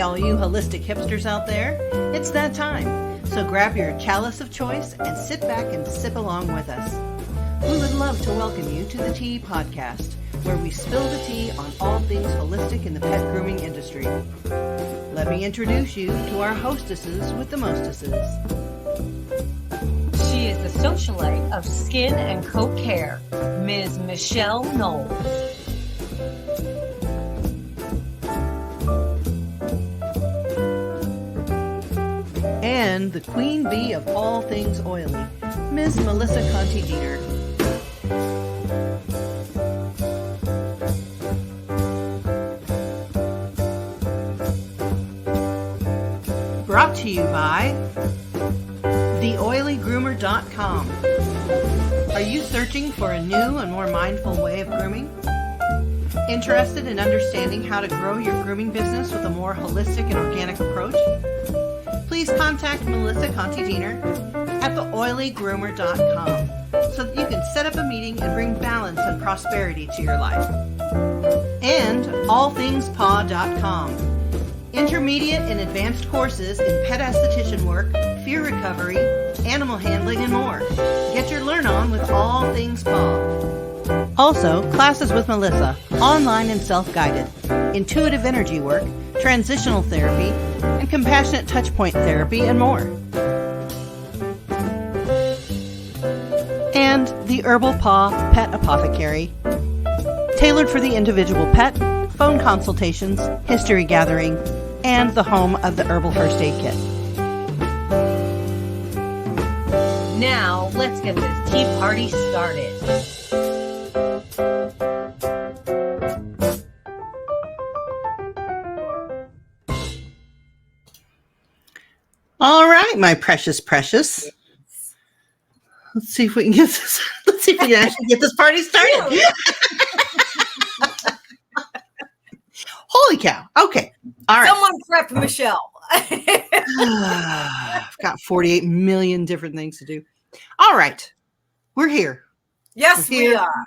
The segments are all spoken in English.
all you holistic hipsters out there, it's that time. So grab your chalice of choice and sit back and sip along with us. We would love to welcome you to the Tea Podcast, where we spill the tea on all things holistic in the pet grooming industry. Let me introduce you to our hostesses with the mostesses. She is the socialite of skin and coat care, Ms. Michelle Knowles. And the queen bee of all things oily, Ms. Melissa Conti-Dieter. Brought to you by TheOilyGroomer.com. Are you searching for a new and more mindful way of grooming? Interested in understanding how to grow your grooming business with a more holistic and organic approach? Please contact Melissa Conti-Dieter at TheOilyGroomer.com so that you can set up a meeting and bring balance and prosperity to your life. And AllThingsPaw.com. Intermediate and advanced courses in pet esthetician work, fear recovery, animal handling, and more. Get your learn on with All Things Paw. Also, classes with Melissa, online and self-guided, intuitive energy work, transitional therapy, and compassionate touchpoint therapy, and more. And the Herbal Paw Pet Apothecary, tailored for the individual pet, phone consultations, history gathering, and the home of the Herbal First Aid Kit. Now, let's get this tea party started. All right, my precious. Let's see if we can get this. Let's see if we can actually get this party started. Holy cow. Okay. All right. Someone prep Michelle. I've got 48 million different things to do. All right. We're here. Yes, We're here. we are.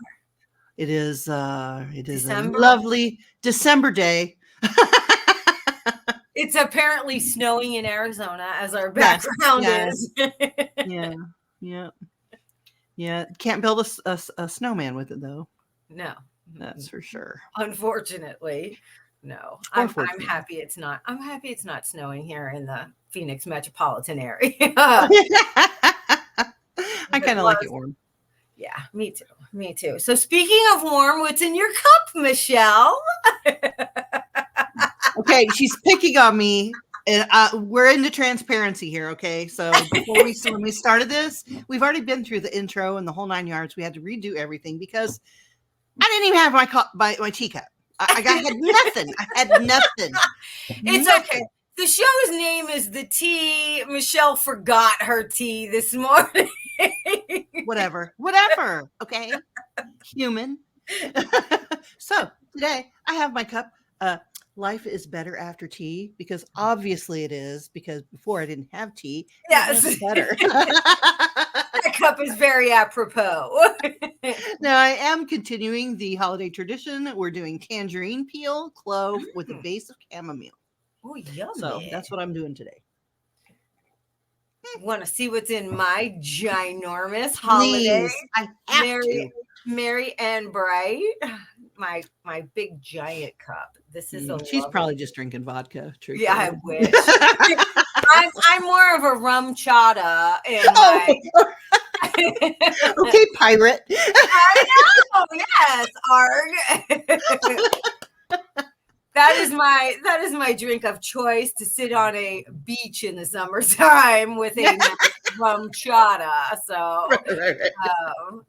It is a December. Lovely December day. It's apparently snowing in Arizona as our background is. Yeah. Can't build a snowman with it though. No. That's for sure. Unfortunately. No. I'm happy it's not. I'm happy it's not snowing here in the Phoenix metropolitan area. I kind of like it warm. Yeah, me too. So speaking of warm, what's in your cup, Michelle? Okay, she's picking on me, and we're into transparency here. Okay, so when we started this, we've already been through the intro and the whole 9 yards. We had to redo everything because I didn't even have my teacup. I had nothing. It's okay. The show's name is The Tea. Michelle forgot her tea this morning. Whatever. Okay. Human. So today I have my cup. Life is better after tea, because obviously it is, because before I didn't have tea. Yes. It's better. That cup is very apropos. Now I am continuing the holiday tradition. We're doing tangerine peel, clove with a base of chamomile. Oh, yummy. So that's what I'm doing today. Want to see what's in my ginormous holiday? Please, I have to. Merry and bright. My big giant cup. This is she's probably just drinking vodka. Truthfully. Yeah, I wish. I'm more of a rum chata. Okay, pirate. I know. Yes, arg. That is my drink of choice, to sit on a beach in the summertime with a rum chata. So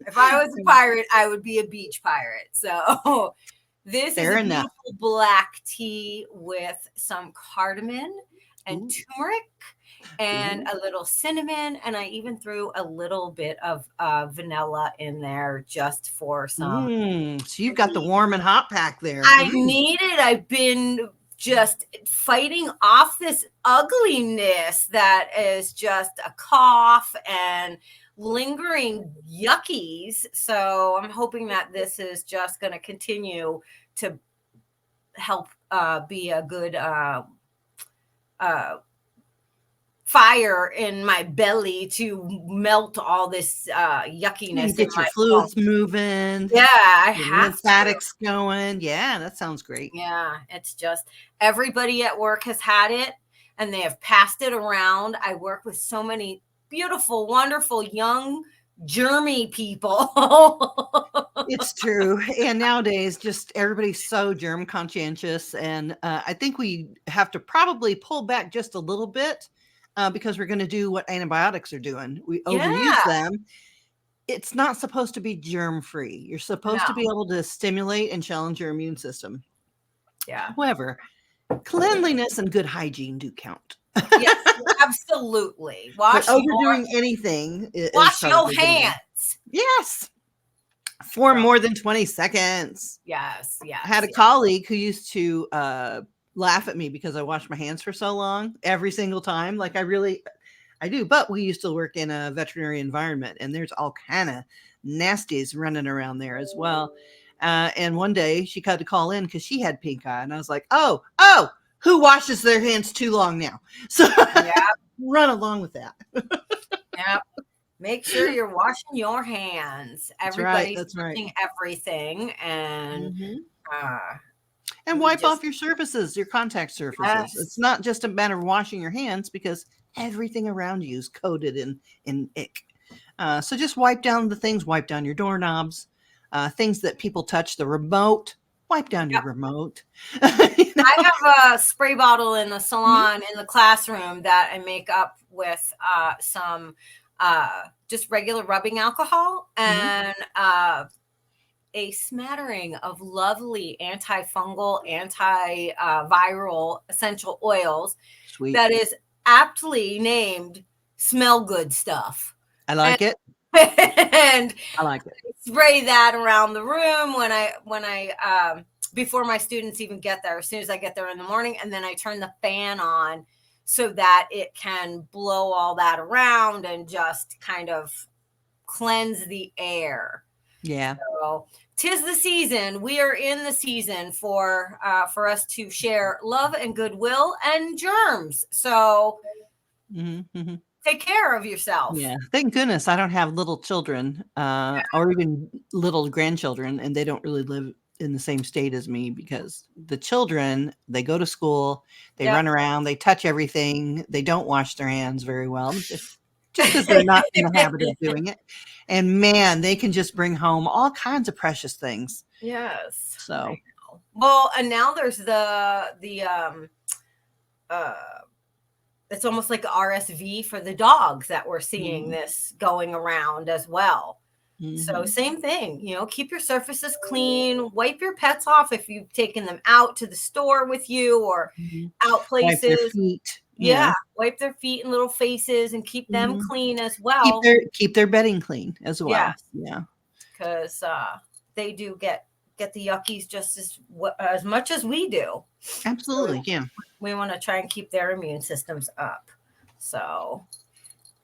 if I was a pirate, I would be a beach pirate. So this is a beautiful black tea with some cardamom and turmeric and a little cinnamon. And I even threw a little bit of vanilla in there just for some. So you've got the warm and hot pack there. I need it. I've been just fighting off this ugliness that is just a cough and lingering yuckies. So I'm hoping that this is just going to continue to help be a good fire in my belly to melt all this yuckiness You get in your my fluids bones. moving. Yeah, I Your have to. lymphatics going. Yeah, that sounds great. Yeah, it's just everybody at work has had it and they have passed it around. I work with so many beautiful, wonderful, young, germy people. It's true. And nowadays, just everybody's so germ conscientious. And I think we have to probably pull back just a little bit because we're going to do what antibiotics are doing. We overuse Yeah, them. It's not supposed to be germ free. You're supposed to no, be able to stimulate and challenge your immune system. yeah, However, cleanliness and good hygiene do count. yes, absolutely. But overdoing anything is Wash your probably going to be. hands. Yes. For So, more than 20 seconds. yes, I had a colleague who used to laugh at me because I washed my hands for so long every single time. Like I do. But we used to work in a veterinary environment and there's all kind of nasties running around there as well. And one day she had to call in because she had pink eye. And I was like, oh, who washes their hands too long now? So yeah, run along with that. yeah. Make sure you're washing your hands. Everybody's That's right. touching everything, and and wipe off your surfaces, your contact surfaces. Yes. It's not just a matter of washing your hands because everything around you is coated in ick. So just wipe down the things, wipe down your doorknobs, things that people touch, the remote, wipe down your remote. You know? I have a spray bottle in the salon in the classroom that I make up with some just regular rubbing alcohol and a smattering of lovely antifungal, antiviral essential oils. Sweet. That is aptly named smell good stuff. I like it. And I like it. Spray that around the room when I before my students even get there, as soon as I get there in the morning, and then I turn the fan on so that it can blow all that around and just kind of cleanse the air. Yeah. So 'tis the season. We are in the season for us to share love and goodwill and germs. So take care of yourself. Yeah. Thank goodness I don't have little children or even little grandchildren, and they don't really live in the same state as me because the children, they go to school, they run around, they touch everything, they don't wash their hands very well just because they're not in the habit of doing it. And man, they can just bring home all kinds of precious things. Yes. So well, and now there's the it's almost like RSV for the dogs that we're seeing this going around as well. So same thing, you know, keep your surfaces clean, wipe your pets off if you've taken them out to the store with you or out places. Wipe their feet. Yeah, wipe their feet and little faces and keep them clean as well. Keep their bedding clean as well. Yes. Yeah. Because they do get the yuckies just as much as we do. Absolutely. So yeah. We want to try and keep their immune systems up. So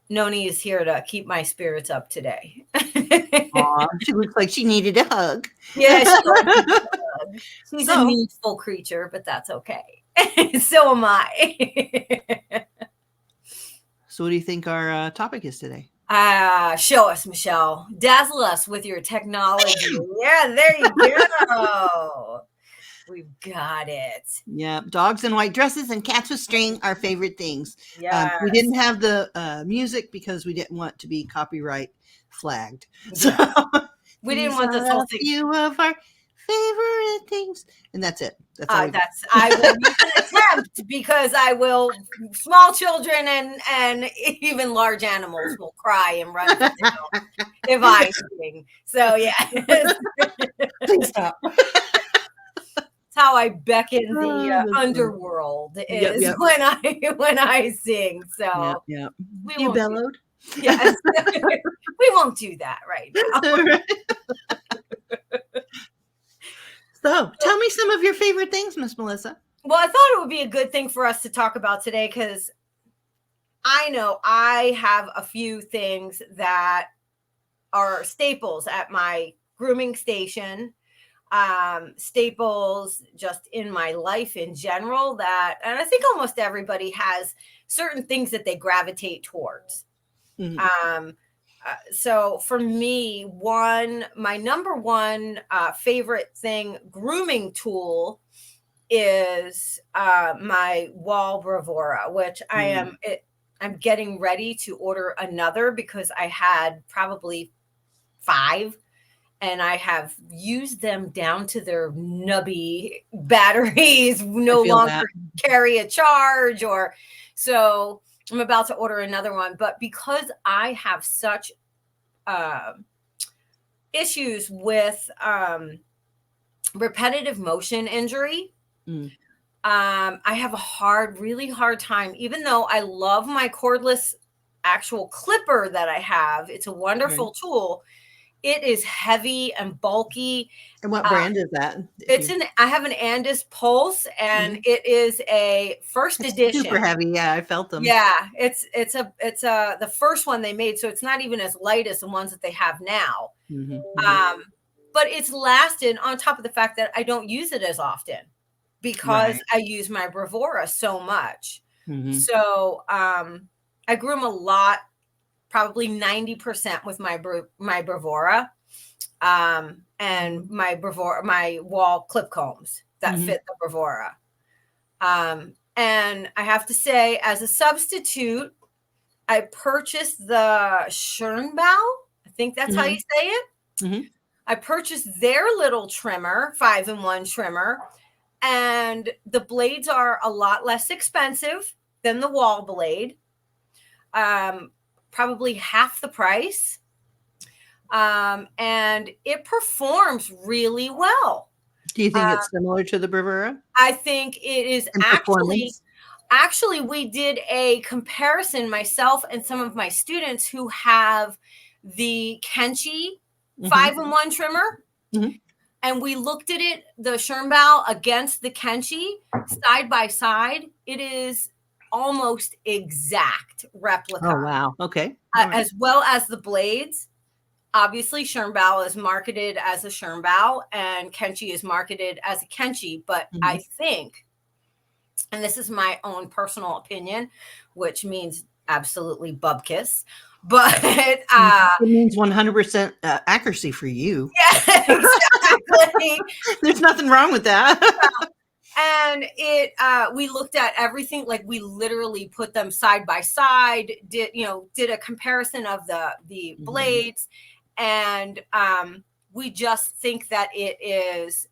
Noni is here to keep my spirits up today. Aww, she looks like she needed a hug. Yeah, she's a needful creature, but that's okay. So am I. So what do you think our topic is today? Show us, Michelle. Dazzle us with your technology. Yeah, there you go. We've got it. Yeah, dogs in white dresses and cats with string, our favorite things. Yeah, we didn't have the music because we didn't want to be copyright flagged. So we didn't want this whole thing. Few of our favorite things, and that's it. I will make an attempt because I will. Small children and even large animals will cry and run if I sing. So yeah, please stop. How I becken the underworld is when I sing. So yeah. You bellowed. Yes, we won't do that right now. So tell me some of your favorite things, Miss Melissa. Well, I thought it would be a good thing for us to talk about today because I know I have a few things that are staples at my grooming station. staples just in my life in general that, and I think almost everybody has certain things that they gravitate towards. So for me, my number one favorite grooming tool is my wall bravura, which I'm getting ready to order another because I had probably 5 and I have used them down to their nubby batteries, no longer carry a charge, or so I'm about to order another one. But because I have such issues with repetitive motion injury, I have a really hard time, even though I love my cordless actual clipper that I have. It's a wonderful tool. It is heavy and bulky. And what brand is that? I have an Andis Pulse, and it is a first edition. Super heavy. Yeah, I felt them. Yeah, it's the first one they made, so it's not even as light as the ones that they have now. But it's lasted, on top of the fact that I don't use it as often because I use my Bravura so much. So I groom a lot, probably 90% with my Bravura, and my wall clip combs that fit the Bravura. And I have to say, as a substitute, I purchased the Schernbau. I think that's how you say it. I purchased their little trimmer, 5-in-1 trimmer, and the blades are a lot less expensive than the wall blade. Probably half the price. And it performs really well. Do you think it's similar to the Bravura? I think it is actually, we did a comparison, myself and some of my students who have the Kenchi 5-in-1 trimmer. And we looked at it, the Schernbau against the Kenchi side by side. It is almost exact replica. Oh, wow. Okay. As well as the blades. Obviously, Schernbau is marketed as a Schernbau and Kenchi is marketed as a Kenchi. But I think, and this is my own personal opinion, which means absolutely bubkiss, but it means 100% accuracy for you. Yeah, exactly. There's nothing wrong with that. And we looked at everything, like we literally put them side by side, did a comparison of the blades, and we just think that it is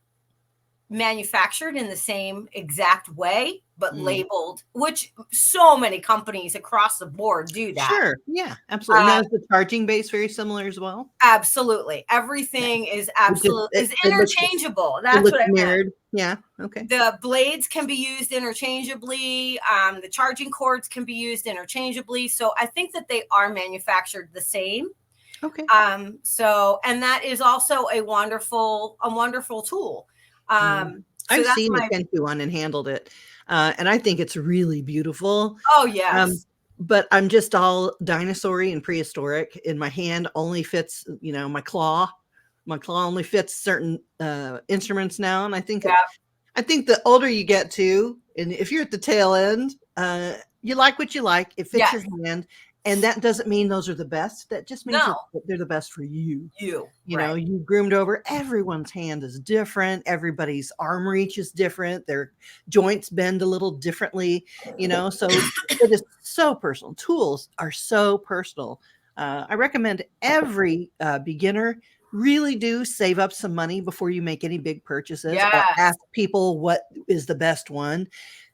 manufactured in the same exact way, but labeled, which so many companies across the board do that. Sure. Yeah, absolutely. Now, is the charging base very similar as well? Absolutely. Everything is interchangeable. That's what I meant. Yeah. Okay. The blades can be used interchangeably. The charging cords can be used interchangeably. So I think that they are manufactured the same. Okay. And that is also a wonderful tool. I've seen the Kenchi one and handled it. And I think it's really beautiful. Oh, yes. But I'm just all dinosaur-y and prehistoric. And my hand only fits, my claw. My claw only fits certain instruments now. And I think the older you get to, and if you're at the tail end, you like what you like. It fits your hand. And that doesn't mean those are the best. That just means that they're the best for you. You know, you groomed over. Everyone's hand is different. Everybody's arm reach is different. Their joints bend a little differently, so it is so personal. Tools are so personal. I recommend every beginner really do save up some money before you make any big purchases. Or ask people what is the best one.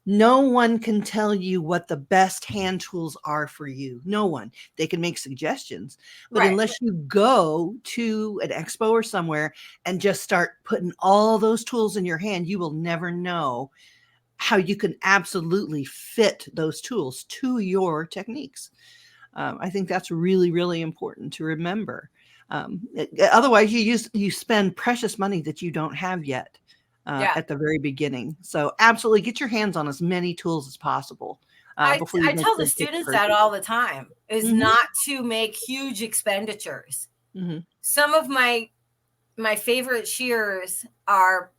No one can tell you what the best hand tools are for you. No one. They can make suggestions. But unless you go to an expo or somewhere and just start putting all those tools in your hand, you will never know how you can absolutely fit those tools to your techniques. I think that's really, really important to remember. Otherwise, you spend precious money that you don't have yet. At the very beginning. So absolutely get your hands on as many tools as possible. I tell the students that all the time is not to make huge expenditures. Some of my my favorite shears are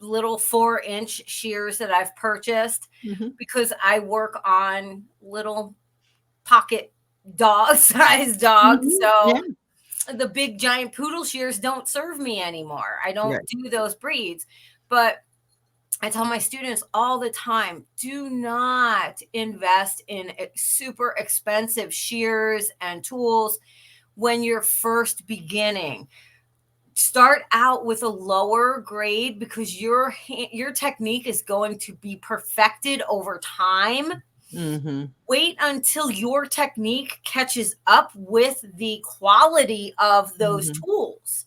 little 4-inch shears that I've purchased because I work on little pocket sized dogs. So the big giant poodle shears don't serve me anymore. I don't do those breeds. But I tell my students all the time, do not invest in super expensive shears and tools when you're first beginning. Start out with a lower grade because your technique is going to be perfected over time. Wait until your technique catches up with the quality of those tools.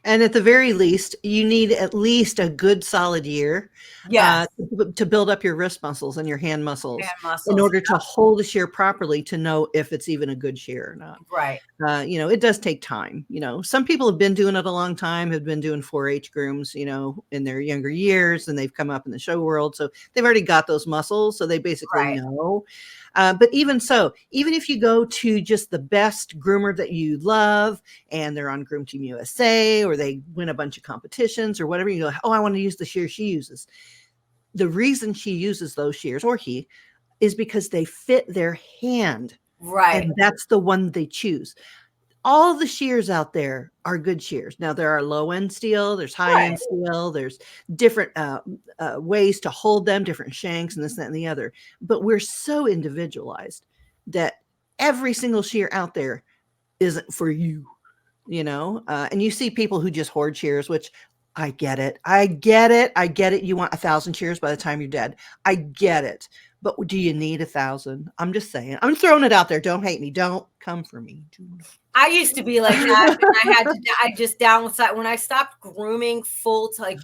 And at the very least, you need at least a good solid year to build up your wrist muscles and your hand muscles in order to hold a shear properly to know if it's even a good shear or not. Right. It does take time. Some people have been doing it a long time, have been doing 4-H grooms, in their younger years, and they've come up in the show world. So they've already got those muscles. So they basically know. But even so, even if you go to just the best groomer that you love and they're on Groom Team USA or they win a bunch of competitions or whatever, you go, oh, I want to use the shear she uses. The reason she uses those shears, or he, is because they fit their hand. Right. And that's the one they choose. All the shears out there are good shears. Now, there are low-end steel, there's high-end steel, there's different ways to hold them, different shanks and this, that, and the other. But we're so individualized that every single shear out there isn't for you, and you see people who just hoard shears, which I get it. I get it. You want 1,000 shears by the time you're dead. I get it. But do you need 1,000? I'm just saying. I'm throwing it out there. Don't hate me. Don't come for me. I used to be like that. And I just downside when I stopped grooming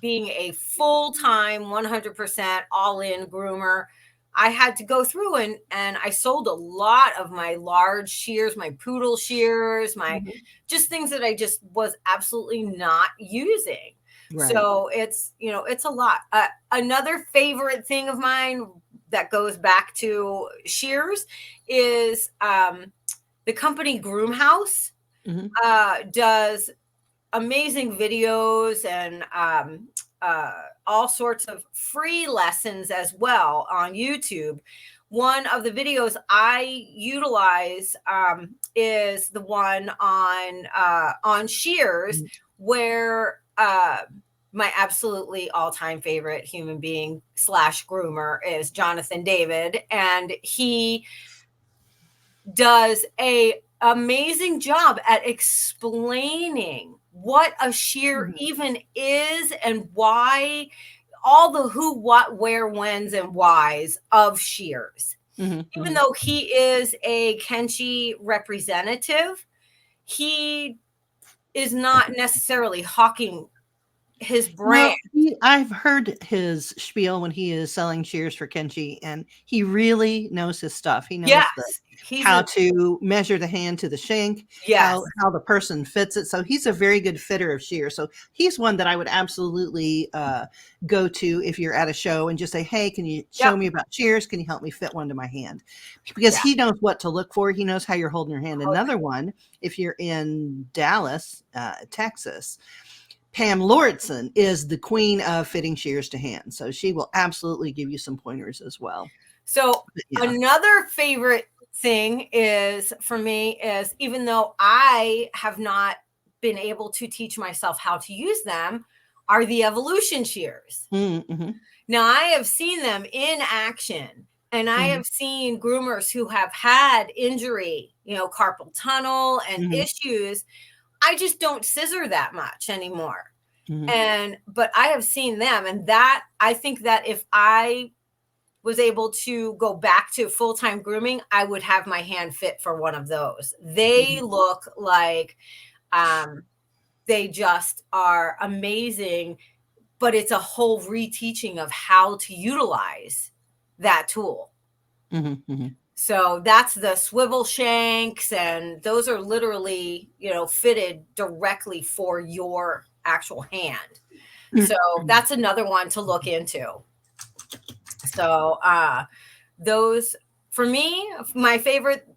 being a full-time 100% all-in groomer. I had to go through and I sold a lot of my large shears, my poodle shears, my just things that I just was absolutely not using. Right. So it's a lot. Another favorite thing of mine that goes back to shears is the company Groom House does amazing videos and all sorts of free lessons as well on YouTube. One of the videos I utilize is the one on shears where my absolutely all-time favorite human being / groomer is Jonathan David, and he does a amazing job at explaining what a shear even is and why, all the who, what, where, whens, and whys of shears. Even though he is a Kenchi representative, he is not necessarily hawking his brand. Well, I've heard his spiel when he is selling shears for Kenchi, and he really knows his stuff. He knows how to measure the hand to the shank, how the person fits it. So he's a very good fitter of shears. So he's one that I would absolutely go to if you're at a show and just say, hey, can you show me about shears? Can you help me fit one to my hand? Because he knows what to look for. He knows how you're holding your hand. Another one, if you're in Dallas, Texas, Pam Lauritsen is the queen of fitting shears to hand. So she will absolutely give you some pointers as well. So another favorite thing for me is, even though I have not been able to teach myself how to use them, are the evolution shears. Now, I have seen them in action, and I have seen groomers who have had injury, carpal tunnel and issues. I just don't scissor that much anymore. But I have seen them, and that I think that if I was able to go back to full-time grooming, I would have my hand fit for one of those. They look like they just are amazing, but it's a whole reteaching of how to utilize that tool. So that's the swivel shanks, and those are literally, fitted directly for your actual hand. So that's another one to look into. So those, for me, my favorite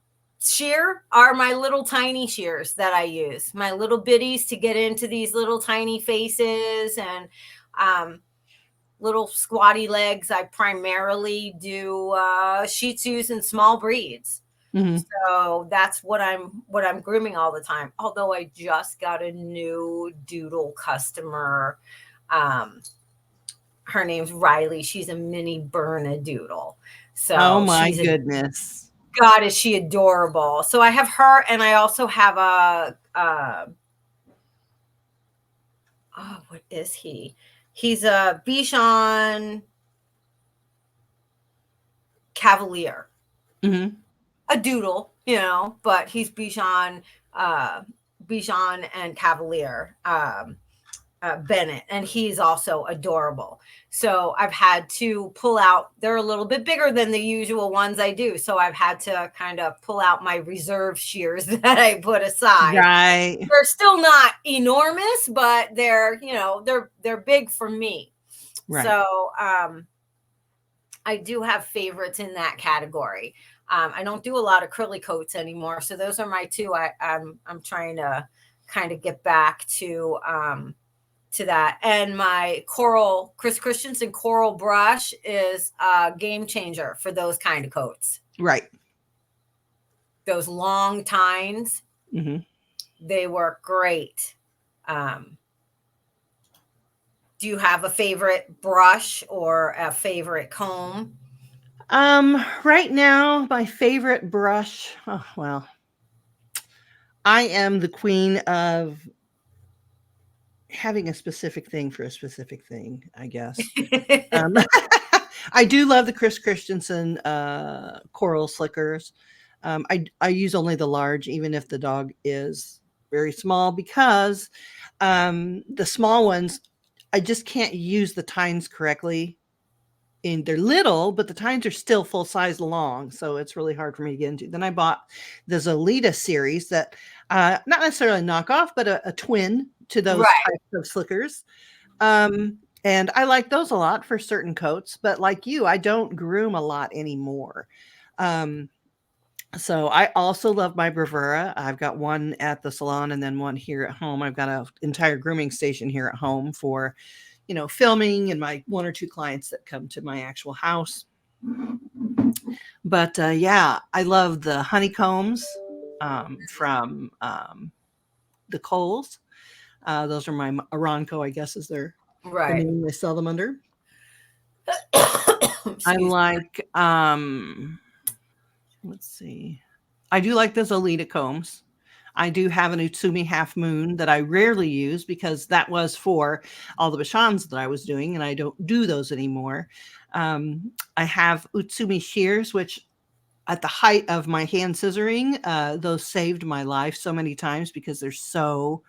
shear are my little tiny shears that I use, my little bitties to get into these little tiny faces and little squatty legs. I primarily do Shih Tzus and small breeds. Mm-hmm. So that's what I'm grooming all the time. Although I just got a new doodle customer. Her name's Riley. She's a mini Bernedoodle. So Oh my she's goodness. God, is she adorable. So I have her, and I also have what is he? He's a Bichon Cavalier. Mm-hmm. A doodle, but he's Bichon and Cavalier. Bennett, and he's also adorable. So I've had to pull out, they're a little bit bigger than the usual ones I do. So I've had to kind of pull out my reserve shears that I put aside. Right. They're still not enormous, but they're big for me. Right. So I do have favorites in that category. I don't do a lot of curly coats anymore. So those are my two. I'm trying to kind of get back to that. And my Chris Christensen coral brush is a game changer for those kind of coats. Right. Those long tines, mm-hmm. They work great. Do you have a favorite brush or a favorite comb? Right now, my favorite brush, I am the queen of having a specific thing for a specific thing, I guess. I do love the Chris Christensen coral slickers. I use only the large, even if the dog is very small, because the small ones, I just can't use the tines correctly. And they're little, but the tines are still full size long. So it's really hard for me to get into. Then I bought the Zolita series that not necessarily knockoff, but a twin to those types of slickers. And I like those a lot for certain coats, but like you, I don't groom a lot anymore. So I also love my Bravura. I've got one at the salon and then one here at home. I've got an entire grooming station here at home for, filming and my one or two clients that come to my actual house. But yeah, I love the honeycombs from the Kohl's. Those are my Aranco, I guess, is their the name they sell them under. I like, let's see. I do like the Zolita combs. I do have an Utsumi Half Moon that I rarely use because that was for all the Bichons that I was doing, and I don't do those anymore. I have Utsumi shears, which at the height of my hand scissoring, those saved my life so many times because they're so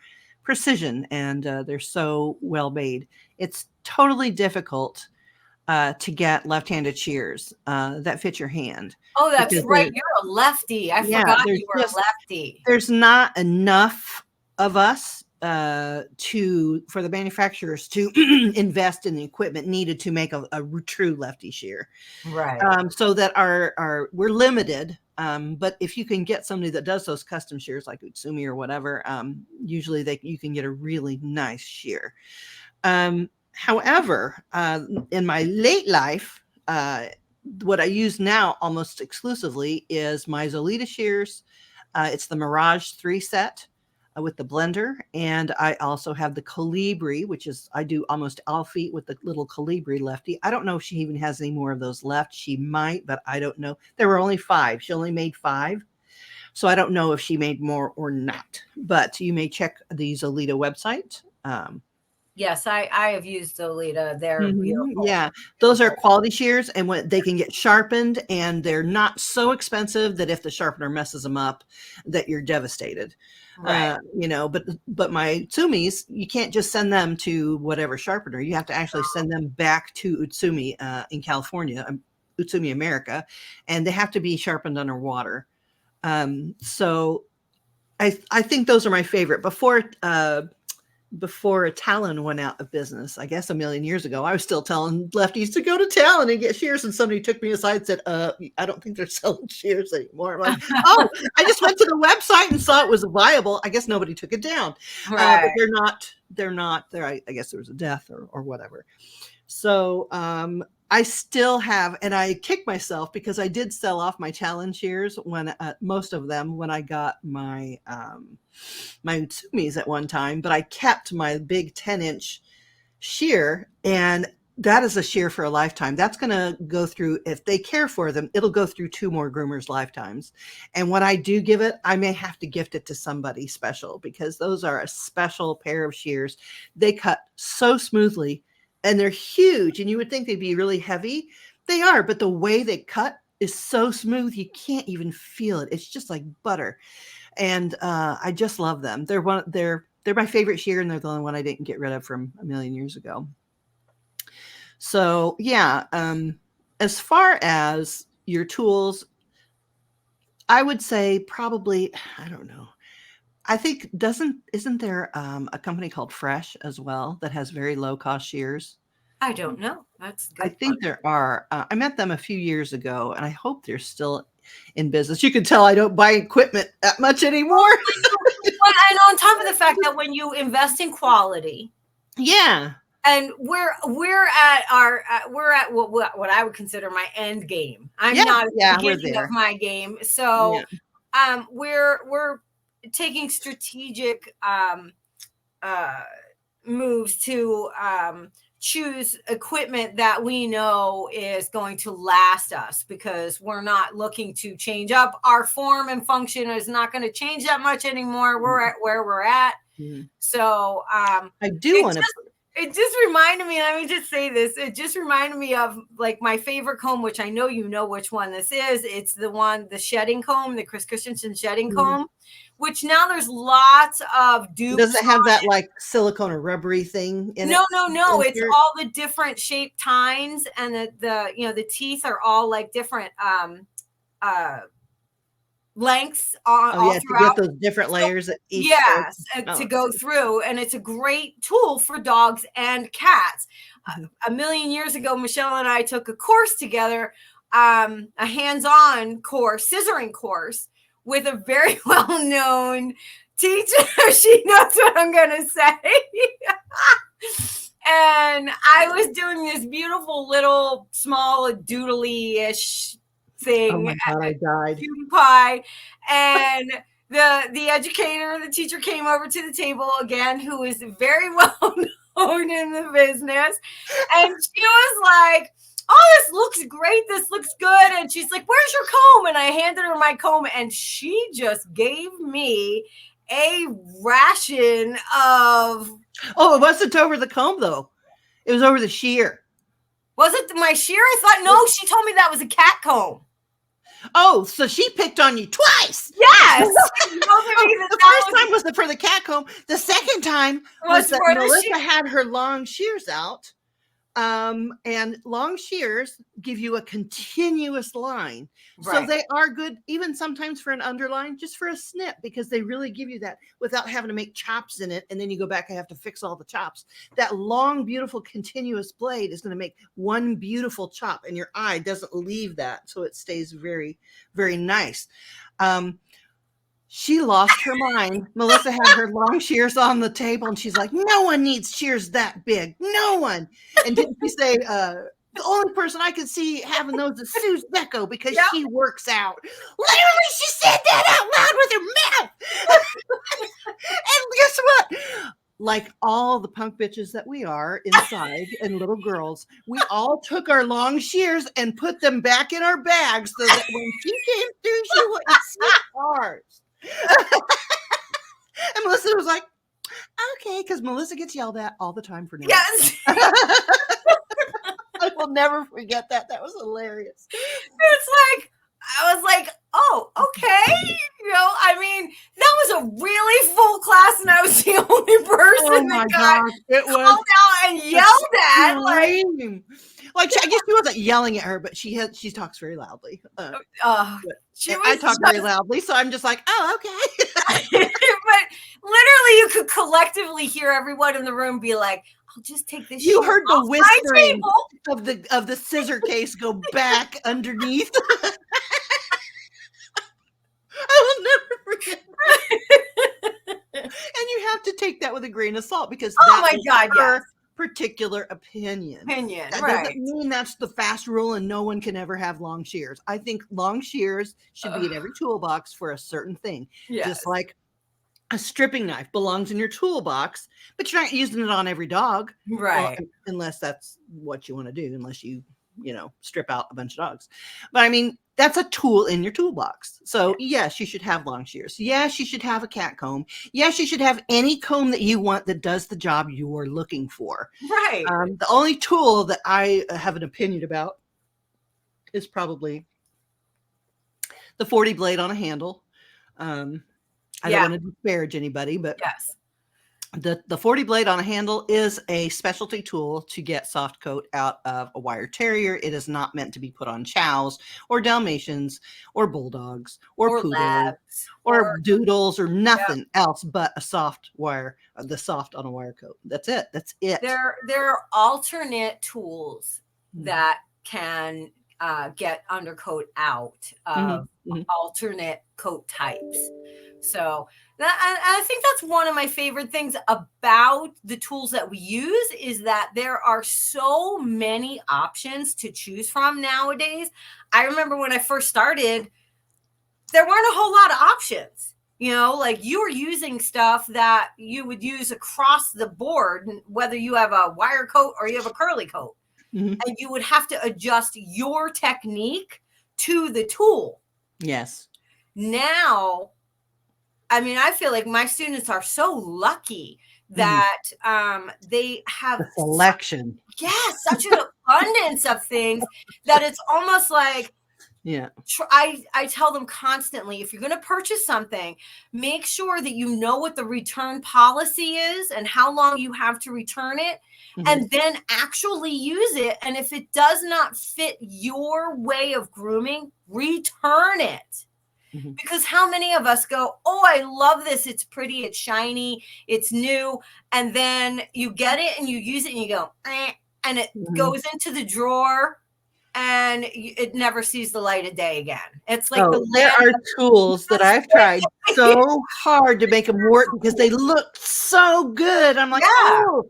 precision and they're so well made. It's totally difficult to get left-handed shears that fit your hand. Oh, that's right. You're a lefty. I forgot you were a lefty. There's not enough of us for the manufacturers to invest in the equipment needed to make a true lefty shear. Right. So that we're limited. But if you can get somebody that does those custom shears like Utsumi or whatever, usually you can get a really nice shear. However, in my late life, what I use now almost exclusively is my Zolita shears. It's the Mirage 3 set with the blender. And I also have the Colibri, which is, I do almost all feet with the little Colibri lefty. I don't know if she even has any more of those left. She might, but I don't know. There were only 5. She only made 5. So I don't know if she made more or not. But you may check the Zolita website. Yes, I have used Zolita. They're beautiful. Yeah, those are quality shears, and when they can get sharpened, and they're not so expensive that if the sharpener messes them up, that you're devastated. Right. But my Utsumis, you can't just send them to whatever sharpener. You have to actually send them back to Utsumi in California, Utsumi America, and they have to be sharpened underwater. So I think those are my favorite. Before before a Talon went out of business, I guess a million years ago, I was still telling lefties to go to Talon and get shears. And somebody took me aside and said, I don't think they're selling shears anymore. I'm like, oh, I just went to the website and saw it was viable. I guess nobody took it down. Right. But they're not there. I guess there was a death or whatever. So I still have, and I kick myself because I did sell off my Talon shears when most of them when I got my my Utsumis at one time, but I kept my big 10-inch shear, and that is a shear for a lifetime. That's going to go through, if they care for them, it'll go through 2 more groomers' lifetimes. And when I do give it, I may have to gift it to somebody special because those are a special pair of shears. They cut so smoothly and they're huge, and you would think they'd be really heavy. They are, but the way they cut is so smooth you can't even feel it. It's just like butter. And I just love them. They're my favorite shear, and they're the only one I didn't get rid of from a million years ago. So yeah, as far as your tools, I would say probably, I don't know. I think isn't there a company called Fresh as well that has very low cost shears? I don't know. That's good. I think there are. I met them a few years ago, and I hope they're still in business. You can tell I don't buy equipment that much anymore. Well, and on top of the fact that when you invest in quality, yeah, and we're at what I would consider my end game. I'm not at the beginning of my game, so we're taking strategic moves to choose equipment that we know is going to last us, because we're not looking to change up. Our form and function is not going to change that much anymore. We're at where we're at. So I do want to. It just reminded me, let me just say this. It just reminded me of like my favorite comb, which I know you know which one this is. It's the shedding comb, the Chris Christensen shedding comb, which now there's lots of dupes. Does it have that like silicone or rubbery thing in it? No. It's all the different shape tines, and the teeth are all like different lengths all to throughout. get those different layers at each to go through, and it's a great tool for dogs and cats. A million years ago, Michelle and I took a course together, a hands-on course, scissoring course, with a very well-known teacher. She knows what I'm gonna say. And I was doing this beautiful little small doodly-ish thing. Oh my God, I died. Pie. And the educator, the teacher came over to the table again, who is very well known in the business. And she was like, oh, this looks great. This looks good. And she's like, where's your comb? And I handed her my comb, and she just gave me a ration of. Oh, it wasn't over the comb, though. It was over the shear. Was it my shear? I thought, no, she told me that was a cat comb. Oh, so she picked on you twice. Yes. The first time was for the cat comb. The second time was that Melissa had her long shears out. And long shears give you a continuous line. Right. So they are good, even sometimes for an underline, just for a snip, because they really give you that without having to make chops in it. And then you go back and have to fix all the chops. That long, beautiful, continuous blade is going to make one beautiful chop, and your eye doesn't leave that. So it stays very, very nice. She lost her mind. Melissa had her long shears on the table, and she's like, no one needs shears that big. No one. And didn't she say, the only person I could see having those is Suze Becco, because she works out. Literally, she said that out loud with her mouth. And guess what? Like all the punk bitches that we are inside and little girls, we all took our long shears and put them back in our bags so that when she came through, she wouldn't see ours. And Melissa was like, okay, because Melissa gets yelled at all the time for nothing. Yes. I will never forget that. That was hilarious. It's like, I was like, oh, okay. I mean, that was a really full class, and I was the only person that got called out and yelled at. Like, I guess she wasn't yelling at her, but she talks very loudly. I talk very loudly, so I'm just like, oh, okay. literally you could collectively hear everyone in the room be like, I'll just take this. You heard the off whispering my of the scissor case go back underneath. I will never forget that. And you have to take that with a grain of salt because that is her particular opinion. That right. doesn't mean that's the fast rule and no one can ever have long shears. I think long shears should be in every toolbox for a certain thing. Yes. Just like a stripping knife belongs in your toolbox, but you're not using it on every dog. Right. Well, unless that's what you want to do, unless you strip out a bunch of dogs. But I mean, that's a tool in your toolbox. So yes, you should have long shears. Yes, you should have a cat comb. Yes, you should have any comb that you want that does the job you are looking for. Right. The only tool that I have an opinion about is probably the 40 blade on a handle. I don't want to disparage anybody, but yes. The 40 blade on a handle is a specialty tool to get soft coat out of a wire terrier. It is not meant to be put on chows or Dalmatians or bulldogs or poodles labs, or doodles or nothing else but a soft wire, the soft on a wire coat. That's it. That's it. There are alternate tools that can get undercoat out of alternate coat types. So I think that's one of my favorite things about the tools that we use is that there are so many options to choose from nowadays. I remember when I first started, there weren't a whole lot of options. Like you were using stuff that you would use across the board, whether you have a wire coat or you have a curly coat. And you would have to adjust your technique to the tool. Yes. Now, I mean, I feel like my students are so lucky that they have a selection. Such an abundance of things that it's almost like, I tell them constantly, if you're going to purchase something, make sure that you know what the return policy is and how long you have to return it, and then actually use it. And if it does not fit your way of grooming, return it. Because how many of us go, oh, I love this. It's pretty. It's shiny. It's new. And then you get it and you use it and you go, and it goes into the drawer and it never sees the light of day again. It's like there are tools that I've tried so hard to make them work because they look so good. I'm like, oh,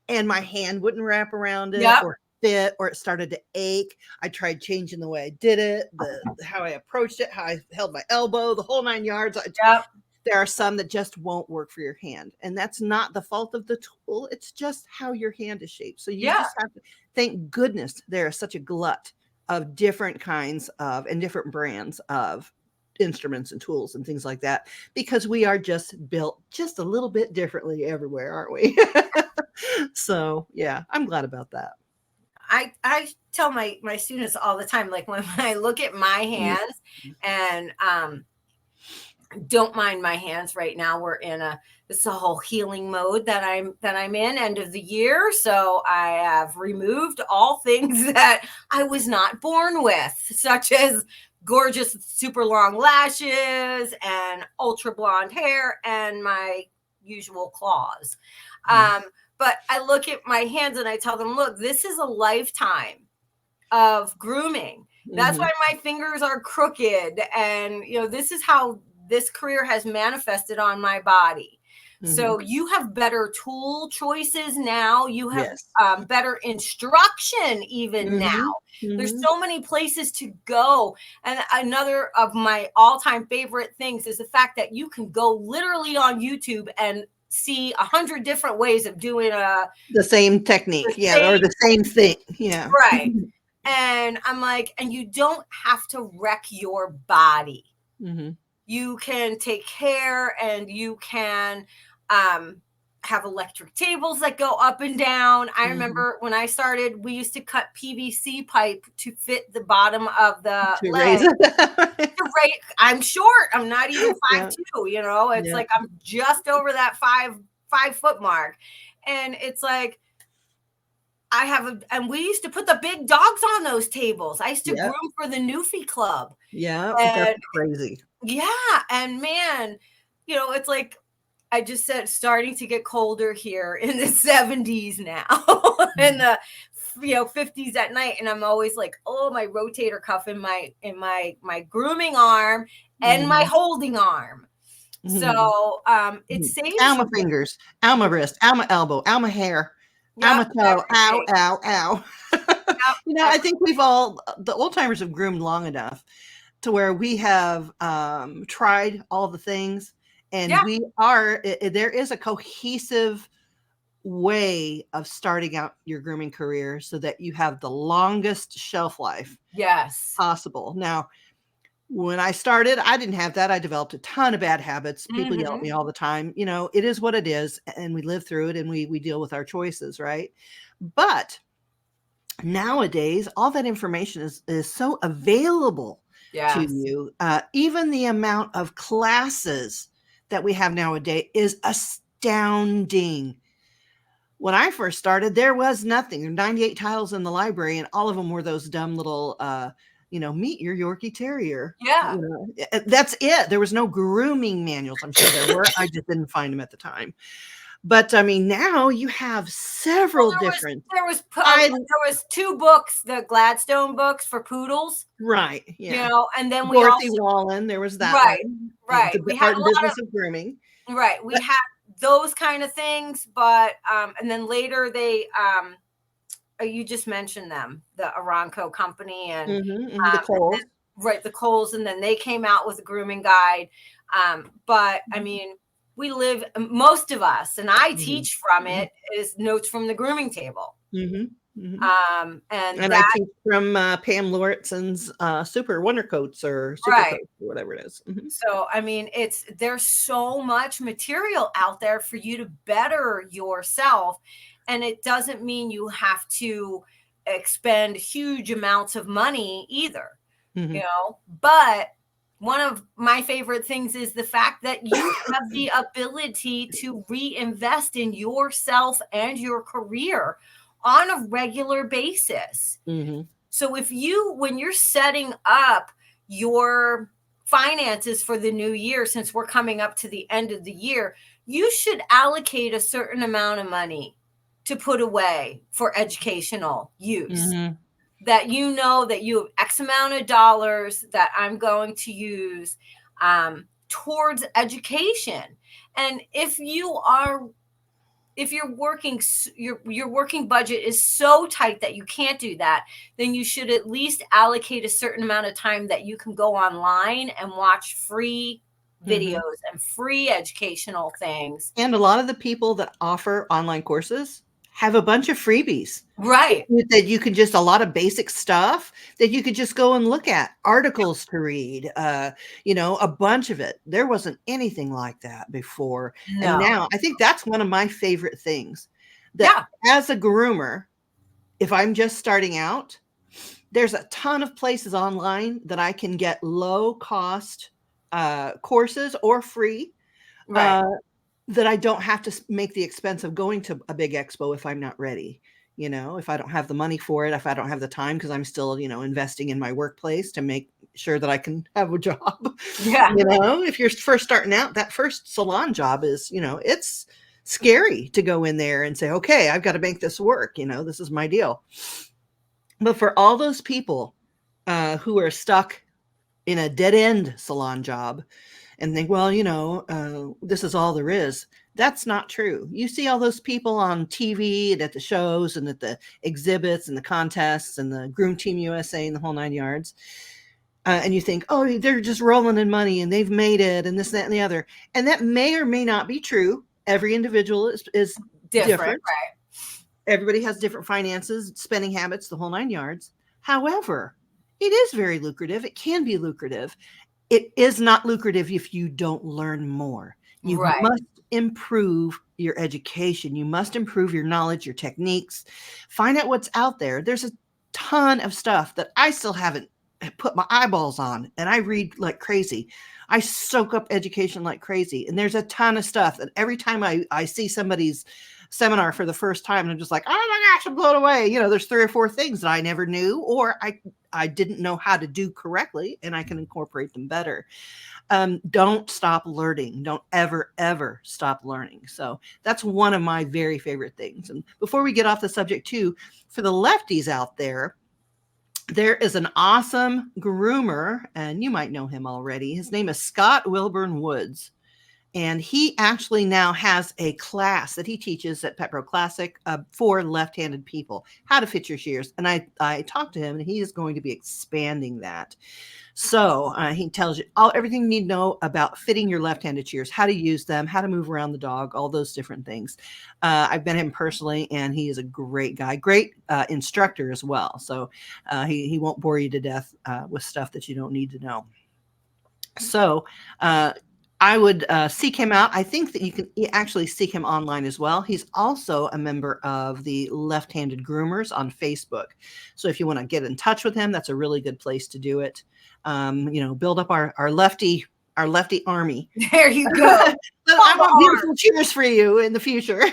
and my hand wouldn't wrap around it or fit, or it started to ache. I tried changing the way I did it, how I approached it, how I held my elbow, the whole 9 yards. There are some that just won't work for your hand, and that's not the fault of the tool. It's just how your hand is shaped. So you just have to, thank goodness there is such a glut of different kinds of and different brands of instruments and tools and things like that, because we are just built just a little bit differently everywhere, aren't we? So yeah, I'm glad about that. I tell my students all the time, like when I look at my hands and don't mind my hands right now. We're in this whole healing mode that I'm in, end of the year. So I have removed all things that I was not born with, such as gorgeous, super long lashes and ultra blonde hair and my usual claws. But I look at my hands and I tell them, look, this is a lifetime of grooming. That's why my fingers are crooked. And, this is how this career has manifested on my body. So you have better tool choices now. You have better instruction even now. There's so many places to go. And another of my all-time favorite things is the fact that you can go literally on YouTube and see 100 different ways of doing the same technique, or the same thing. Right. And I'm like, and you don't have to wreck your body. You can take care, and you can have electric tables that go up and down. I remember when I started, we used to cut PVC pipe to fit the bottom of the leg. I'm short. I'm not even 5'2", It's like I'm just over that 5 foot mark. And it's like, and we used to put the big dogs on those tables. I used to groom for the Newfie Club. That's crazy. Yeah. And man, you know, it's like I just said, starting to get colder here in the 70s now, in the 50s at night, and I'm always like, oh, my rotator cuff in my grooming arm and my holding arm. So it saves Alma fingers, Alma wrist, Alma elbow, Alma hair, Alma toe, ow, ow, ow. I think the old timers have groomed long enough to where we have tried all the things, and there is a cohesive way of starting out your grooming career so that you have the longest shelf life possible. Now, when I started, I didn't have that. I developed a ton of bad habits. People yell at me all the time. It is what it is, and we live through it, and we deal with our choices, right? But nowadays, all that information is so available to you. Even the amount of classes that we have nowadays is astounding. When I first started, there was nothing. There were 98 titles in the library, and all of them were those dumb little, meet your Yorkie Terrier. Yeah. That's it. There was no grooming manuals. I'm sure there were. I just didn't find them at the time. But I mean, now you have several different. There was 2 books, the Gladstone books for poodles, right? Yeah, and then Dorothy Wallen. There was that, right. The Art and Business of Grooming, right. We had those kind of things, but and then later they you just mentioned them, the Aranco company and the Kohl's, the Kohl's, and then they came out with a grooming guide. But I mean, most of us, and I teach from it, is notes from the grooming table. And I teach from Pam Lauritsen's Super Wonder Coats or Super Coats or whatever it is. So I mean, there's so much material out there for you to better yourself, and it doesn't mean you have to expend huge amounts of money either. But one of my favorite things is the fact that you have the ability to reinvest in yourself and your career on a regular basis. So when you're setting up your finances for the new year, since we're coming up to the end of the year, you should allocate a certain amount of money to put away for educational use. That that you have X amount of dollars that I'm going to use towards education. And if your working budget is so tight that you can't do that, then you should at least allocate a certain amount of time that you can go online and watch free videos and free educational things. And a lot of the people that offer online courses have a bunch of freebies, right? That you can just, a lot of basic stuff that you could just go and look at, articles to read, a bunch of it. There wasn't anything like that before. No. And now I think that's one of my favorite things, that as a groomer, if I'm just starting out, there's a ton of places online that I can get low cost courses or free, that I don't have to make the expense of going to a big expo if I'm not ready, if I don't have the money for it, if I don't have the time, because I'm still, investing in my workplace to make sure that I can have a job. If you're first starting out, that first salon job is, it's scary to go in there and say, okay, I've got to make this work. This is my deal. But for all those people who are stuck in a dead end salon job, and think, well, this is all there is. That's not true. You see all those people on TV and at the shows and at the exhibits and the contests and the Groom Team USA and the whole 9 yards. And you think, oh, they're just rolling in money and they've made it and this, that, and the other. And that may or may not be true. Every individual is different. Right. Everybody has different finances, spending habits, the whole 9 yards. However, it is very lucrative. It can be lucrative. It is not lucrative if you don't learn more. You must improve your education. You must improve your knowledge, your techniques. Find out what's out there. There's a ton of stuff that I still haven't put my eyeballs on, and I read like crazy. I soak up education like crazy. And there's a ton of stuff that every time I see somebody's seminar for the first time, and I'm just like, oh my gosh, I'm blown away. There's 3 or 4 things that I never knew, or I didn't know how to do correctly, and I can incorporate them better. Don't stop learning. Don't ever stop learning. So that's one of my very favorite things. And before we get off the subject too, for the lefties out there, there is an awesome groomer, and you might know him already. His name is Scott Wilburn Woods. And he actually now has a class that he teaches at Pet Pro Classic for left-handed people, how to fit your shears. And I talked to him, and he is going to be expanding that. So he tells you everything you need to know about fitting your left-handed shears, how to use them, how to move around the dog, all those different things. I've met him personally, and he is a great guy, great instructor as well. So he won't bore you to death with stuff that you don't need to know. So I would seek him out. I think that you can actually seek him online as well. He's also a member of the Left-Handed Groomers on Facebook. So if you want to get in touch with him, that's a really good place to do it. Build up our lefty army. There you go. I want beautiful cheers for you in the future.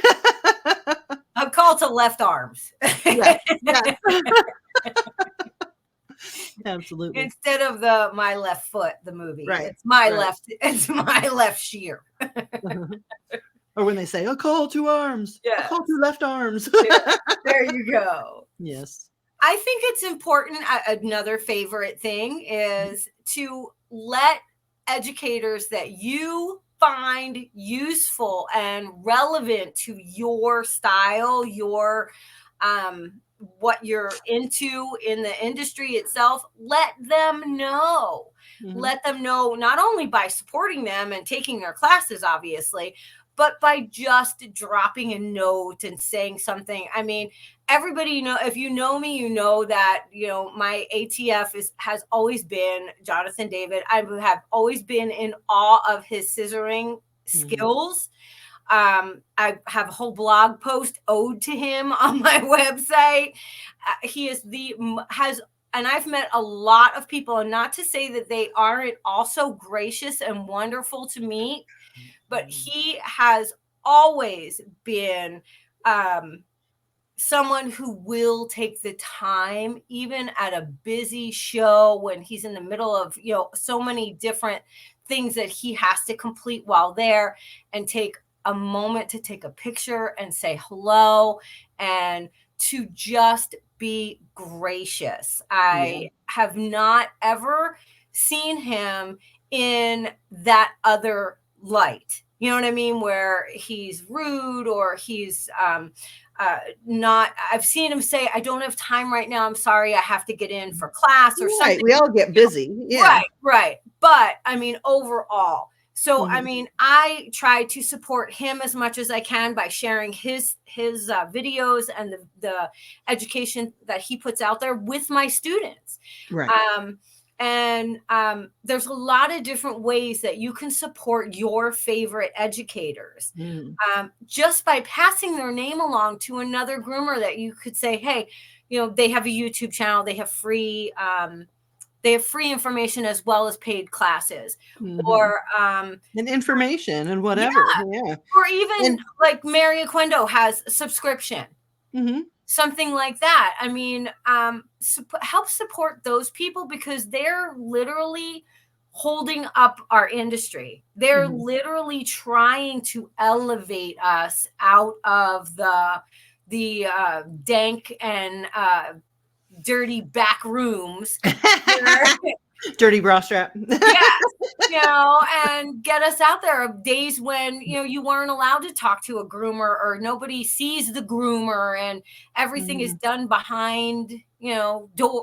A call to left arms. Yeah. Absolutely. Instead of My Left Foot, the movie. Right. It's my left shear. Or when they say a call to arms. Yes. A call to left arms. Yeah. There you go. Yes. I think it's important. Another favorite thing is to let educators that you find useful and relevant to your style, your what you're into in the industry itself, let them know. Mm-hmm. Let them know, not only by supporting them and taking their classes, obviously, but by just dropping a note and saying something. I mean, everybody, if you know me, you know that, my ATF has always been Jonathan David. I have always been in awe of his scissoring skills. I have a whole blog post ode to him on my website. He is and I've met a lot of people, and not to say that they aren't also gracious and wonderful to meet, but he has always been someone who will take the time, even at a busy show when he's in the middle of, so many different things that he has to complete while there, and take a moment to take a picture and say hello and to just be gracious. I have not ever seen him in that other light. You know what I mean? Where he's rude or he's not. I've seen him say, I don't have time right now. I'm sorry. I have to get in for class or something. We all get busy. Yeah. Right. But I mean, overall. So, I mean, I try to support him as much as I can by sharing his videos and the education that he puts out there with my students. Right. There's a lot of different ways that you can support your favorite educators. Just by passing their name along to another groomer that you could say, hey, they have a YouTube channel, they have free information as well as paid classes, or and information and whatever. Yeah. Or even like Mary Aquendo has a subscription. Something like that. I mean, help support those people, because they're literally holding up our industry. They're literally trying to elevate us out of the dank and dirty back rooms. Dirty bra strap. And get us out there of days when, you weren't allowed to talk to a groomer, or nobody sees the groomer, and everything is done behind,